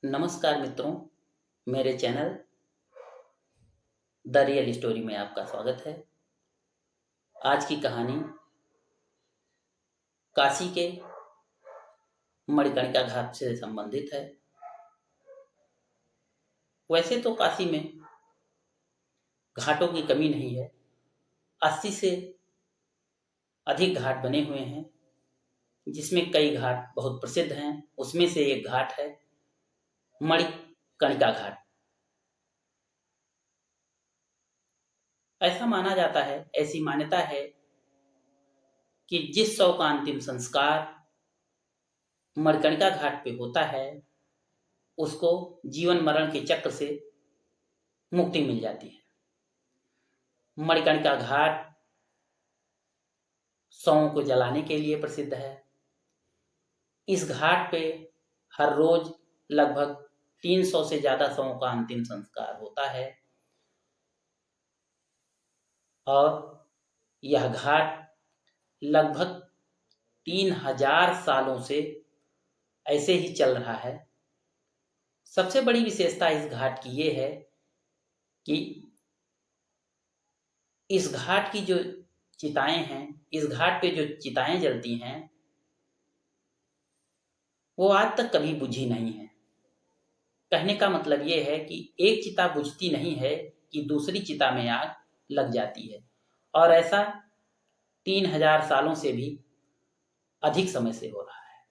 नमस्कार मित्रों, मेरे चैनल द रियल स्टोरी में आपका स्वागत है। आज की कहानी काशी के मणिकर्णिका घाट से संबंधित है। वैसे तो काशी में घाटों की कमी नहीं है। 80 से अधिक घाट बने हुए हैं, जिसमें कई घाट बहुत प्रसिद्ध हैं। उसमें से एक घाट है मणिकर्णिका घाट। ऐसा माना जाता है, ऐसी मान्यता है कि जिस शव का अंतिम संस्कार मणिकर्णिका घाट पे होता है, उसको जीवन मरण के चक्र से मुक्ति मिल जाती है। मणिकर्णिका घाट शवों को जलाने के लिए प्रसिद्ध है। इस घाट पे हर रोज लगभग 300 से ज्यादा शवों का अंतिम संस्कार होता है और यह घाट लगभग 3000 सालों से ऐसे ही चल रहा है। सबसे बड़ी विशेषता इस घाट की ये है कि इस घाट की जो चिताएं हैं, इस घाट पे जो चिताएं जलती हैं, वो आज तक कभी बुझी नहीं है। कहने का मतलब ये है कि एक चिता बुझती नहीं है कि दूसरी चिता में आग लग जाती है, और ऐसा 3000 सालों से भी अधिक समय से हो रहा है।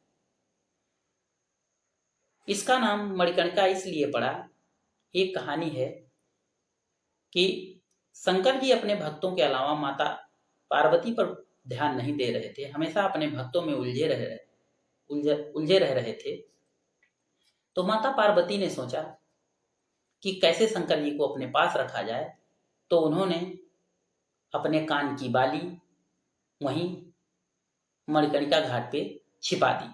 इसका नाम मणिकर्णिका इसलिए पड़ा, एक कहानी है कि शंकर जी अपने भक्तों के अलावा माता पार्वती पर ध्यान नहीं दे रहे थे, हमेशा अपने भक्तों में उलझे रह रहे थे। तो माता पार्वती ने सोचा कि कैसे शंकर जी को अपने पास रखा जाए। तो उन्होंने अपने कान की बाली वहीं मणिकर्णिका घाट पे छिपा दी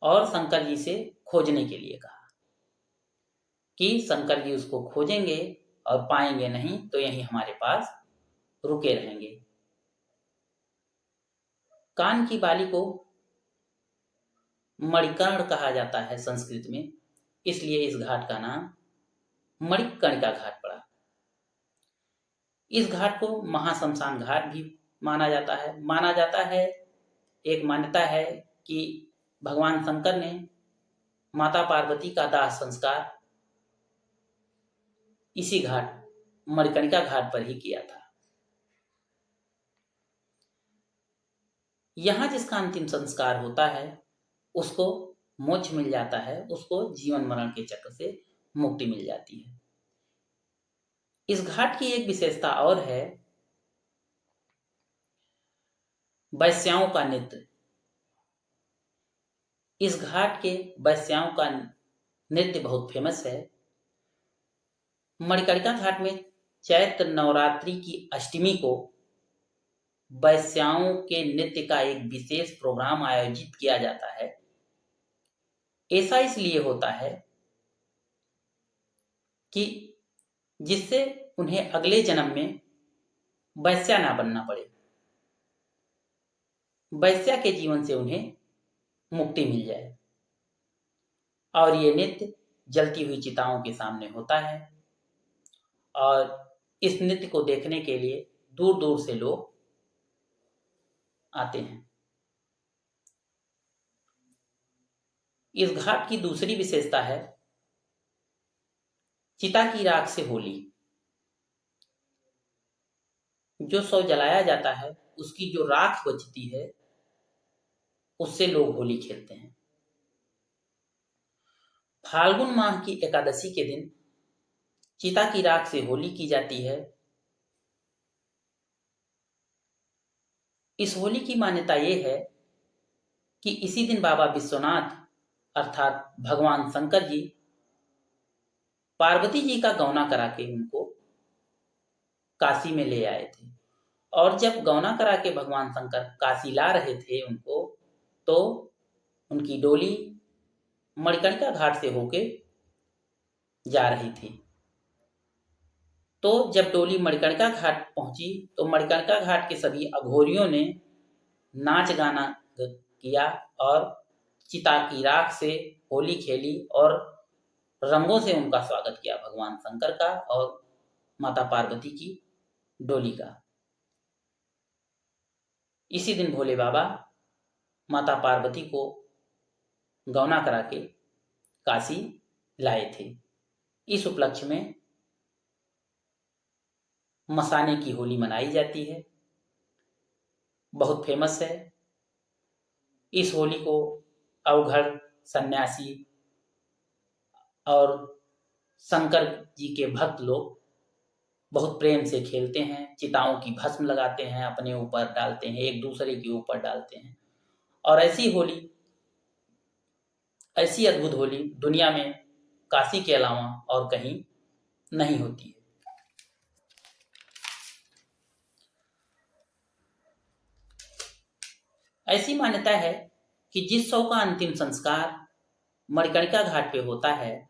और शंकर जी से खोजने के लिए कहा कि शंकर जी उसको खोजेंगे और पाएंगे नहीं तो यहीं हमारे पास रुके रहेंगे। कान की बाली को मणिकर्ण कहा जाता है संस्कृत में, इसलिए इस घाट का नाम मणिकर्णिका घाट पड़ा। इस घाट को महाश्मशान घाट भी माना जाता है। एक मान्यता है कि भगवान शंकर ने माता पार्वती का दाह संस्कार इसी घाट मणिकर्णिका घाट पर ही किया था। यहाँ जिसका अंतिम संस्कार होता है उसको मोक्ष मिल जाता है, उसको जीवन मरण के चक्र से मुक्ति मिल जाती है। इस घाट की एक विशेषता और है, वैश्याओं का नृत्य। इस घाट के वैश्याओं का नृत्य बहुत फेमस है। मणिकर्णिका घाट में चैत्र नवरात्रि की अष्टमी को वैश्याओं के नृत्य का एक विशेष प्रोग्राम आयोजित किया जाता है। ऐसा इसलिए होता है कि जिससे उन्हें अगले जन्म में वैश्या ना बनना पड़े, वैश्या के जीवन से उन्हें मुक्ति मिल जाए। और ये नृत्य जलती हुई चिताओं के सामने होता है और इस नृत्य को देखने के लिए दूर दूर से लोग आते हैं। इस घाट की दूसरी विशेषता है चिता की राख से होली। जो शव जलाया जाता है उसकी जो राख बचती है उससे लोग होली खेलते हैं। फाल्गुन माह की एकादशी के दिन चिता की राख से होली की जाती है। इस होली की मान्यता ये है कि इसी दिन बाबा विश्वनाथ अर्थात भगवान शंकर जी पार्वती जी का गौना करा के उनको काशी में ले आए थे। और जब गौना करा के भगवान शंकर काशी ला रहे थे उनको, तो उनकी डोली मणिकर्णिका घाट से होके जा रही थी। तो जब डोली मणिकर्णिका घाट पहुंची तो मणिकर्णिका घाट के सभी अघोरियों ने नाच गाना किया और चिता की राख से होली खेली और रंगों से उनका स्वागत किया, भगवान शंकर का और माता पार्वती की डोली का। इसी दिन भोले बाबा माता पार्वती को गौना करा के काशी लाए थे। इस उपलक्ष्य में मसाने की होली मनाई जाती है, बहुत फेमस है। इस होली को अवघड़, सन्यासी और शंकर जी के भक्त लोग बहुत प्रेम से खेलते हैं। चिताओं की भस्म लगाते हैं, अपने ऊपर डालते हैं, एक दूसरे के ऊपर डालते हैं। और ऐसी अद्भुत होली दुनिया में काशी के अलावा और कहीं नहीं होती है। ऐसी मान्यता है कि जिस शव का अंतिम संस्कार मणिकर्णिका घाट पे होता है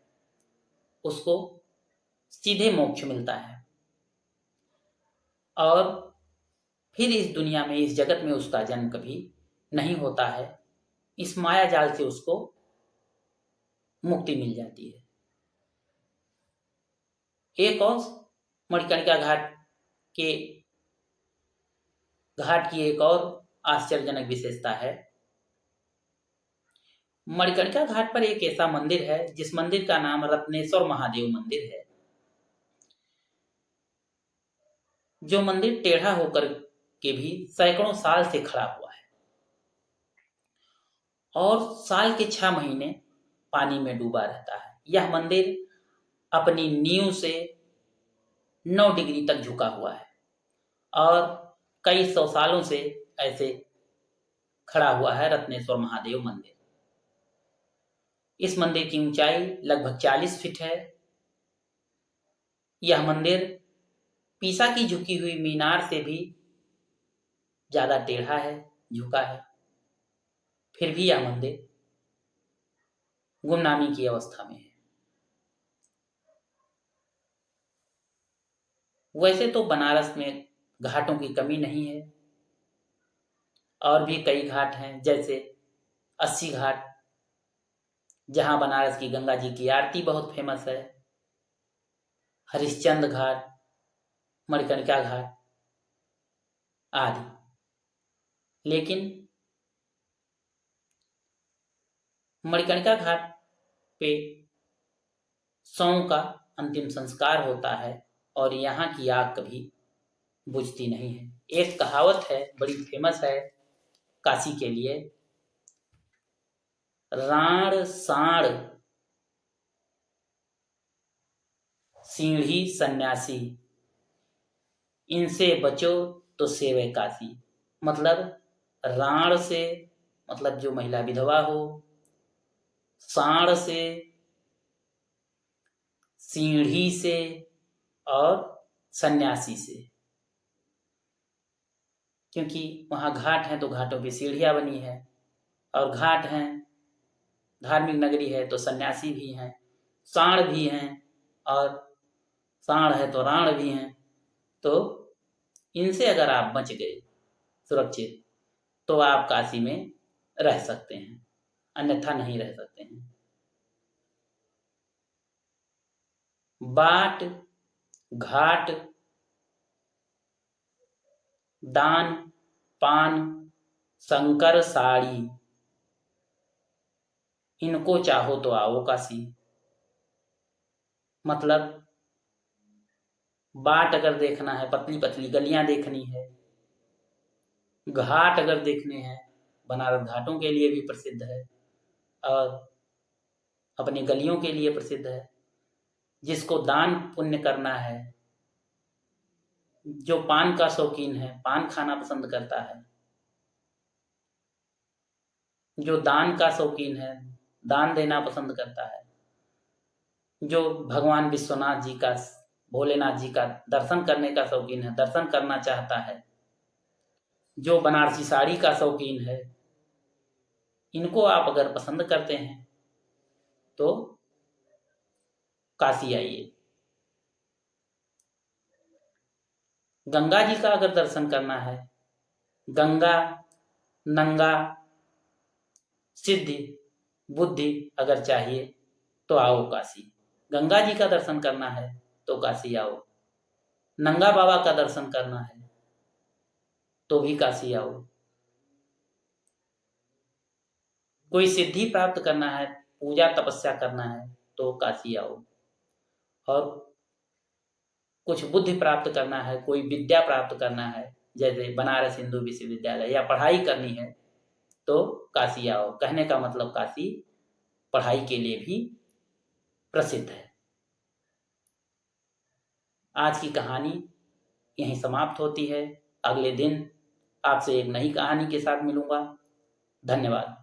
उसको सीधे मोक्ष मिलता है और फिर इस दुनिया में, इस जगत में उसका जन्म कभी नहीं होता है। इस माया जाल से उसको मुक्ति मिल जाती है। एक और मणिकर्णिका घाट की एक और आश्चर्यजनक विशेषता है। मणिकर्णिका घाट पर एक ऐसा मंदिर है जिस मंदिर का नाम रत्नेश्वर महादेव मंदिर है। जो मंदिर टेढ़ा होकर के भी सैकड़ों साल से खड़ा हुआ है और साल के 6 महीने पानी में डूबा रहता है। यह मंदिर अपनी नींव से 9 डिग्री तक झुका हुआ है और कई सौ सालों से ऐसे खड़ा हुआ है रत्नेश्वर महादेव मंदिर। इस मंदिर की ऊंचाई लगभग 40 फीट है। यह मंदिर पीसा की झुकी हुई मीनार से भी ज्यादा टेढ़ा है, झुका है। फिर भी यह मंदिर गुमनामी की अवस्था में है। वैसे तो बनारस में घाटों की कमी नहीं है और भी कई घाट हैं, जैसे 80 घाट, जहां बनारस की गंगा जी की आरती बहुत फेमस है, हरिश्चंद्र घाट, मणिकर्णिका घाट आदि। लेकिन मणिकर्णिका घाट पे शवों का अंतिम संस्कार होता है और यहाँ की आग कभी बुझती नहीं है। एक कहावत है, बड़ी फेमस है काशी के लिए, राण साण सीढ़ी सन्यासी, इनसे बचो तो सेवे काशी। मतलब राण से मतलब जो महिला विधवा हो, साण से, सीढ़ी से और सन्यासी से। क्योंकि वहां घाट है तो घाटों की सीढ़ियां बनी है और घाट हैं, धार्मिक नगरी है तो सन्यासी भी हैं, साण भी हैं और साण है तो राण भी हैं। तो इनसे अगर आप बच गए सुरक्षित तो आप काशी में रह सकते हैं, अन्यथा नहीं रह सकते हैं। बाट, घाट, दान, पान, शंकर साड़ी, इनको चाहो तो आओ काशी। मतलब बाट अगर देखना है, पतली पतली गलियां देखनी है, घाट अगर देखने हैं, बनारस घाटों के लिए भी प्रसिद्ध है और अपनी गलियों के लिए प्रसिद्ध है। जिसको दान पुण्य करना है, जो पान का शौकीन है, पान खाना पसंद करता है, जो दान का शौकीन है, दान देना पसंद करता है, जो भगवान विश्वनाथ जी का, भोलेनाथ जी का दर्शन करने का शौकीन है, दर्शन करना चाहता है, जो बनारसी साड़ी का शौकीन है, इनको आप अगर पसंद करते हैं तो काशी आइए। गंगा जी का अगर दर्शन करना है, गंगा, नंगा, सिद्धि बुद्धि अगर चाहिए तो आओ काशी। गंगा जी का दर्शन करना है तो काशी आओ। नंगा बाबा का दर्शन करना है तो भी काशी आओ। कोई सिद्धि प्राप्त करना है, पूजा तपस्या करना है तो काशी आओ। और कुछ बुद्धि प्राप्त करना है, कोई विद्या प्राप्त करना है, जैसे बनारस हिंदू विश्वविद्यालय या पढ़ाई करनी है तो काशी आओ। कहने का मतलब काशी पढ़ाई के लिए भी प्रसिद्ध है। आज की कहानी यहीं समाप्त होती है। अगले दिन आपसे एक नई कहानी के साथ मिलूंगा। धन्यवाद।